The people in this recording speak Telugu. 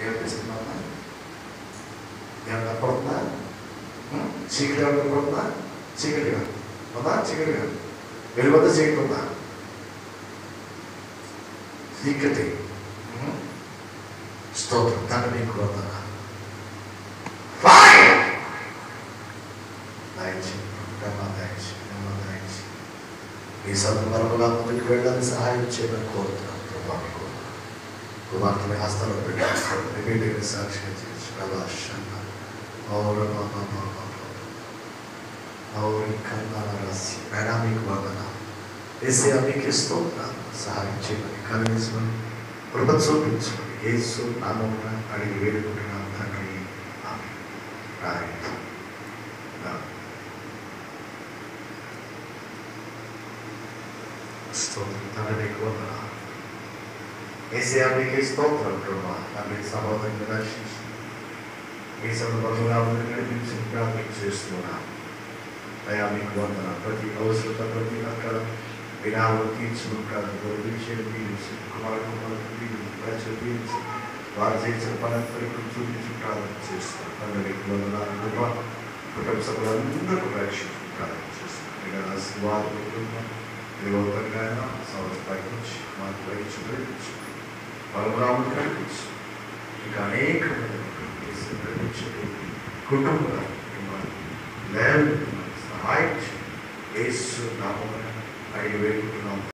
ఏమనిపిస్తుందా? ఏమన్నా పడుతుందా? చీకటి ఏమన్నా పడుతుందా? చీకటిగా ఉందా? చీకటిగా వెలుగుందా? చీకటి ఉందా? చీకటి. స్తోత్రం. తండ్రి నీకు వందనాలు. ఈ సందర్భంలో ముందుకు వెళ్ళడానికి సహాయం చేయమని కోరుతున్నాను. ప్రభావికు కుమార్తెని హస్తాలు పెట్టాను సాక్షిగా చేసి ప్రభాషణ మేడా మీకు వందనా వేసే మీకు స్తోత్రాలు. సహాయం చేయమని కనీసమని కృప చూపించమని యేసు నామమున అడిగి వేడుకుంటున్నాను తండ్రి. స్తోత్రం. తండ్రి నీకు వందనాలు. యేసయ్యా నీకే స్తోత్రం ప్రభా. తండ్రి సహోదరుని రక్షించి ఈ సందర్భంగా నడిపించి ప్రార్థన చేస్తున్నాను. అయ్యా మీకు వందనాలు. ప్రతి అవసరత ప్రతి అక్కడ వినాలను తీర్చుకుంటాను. విషయాలు తీర్చి కుమారుడు ప్రజలు తీర్చి వారు చేసిన పరంపరకు చూపించి ప్రార్థన చేస్తాను. తండ్రి నీకు వందనాలు ప్రభా. కుటుంబ సభ్యులందరూ రక్షించి ప్రార్థన చేస్తాను. వారి కుటుంబం విరోధంగా సంవత్సరానికి వచ్చి మాకు వైద్యులు బలరాములు కనిపించి ఇంకా అనేక కుటుంబాలు సహాయం యేసు నామమున అడిగి వేడుకుంటున్నాం.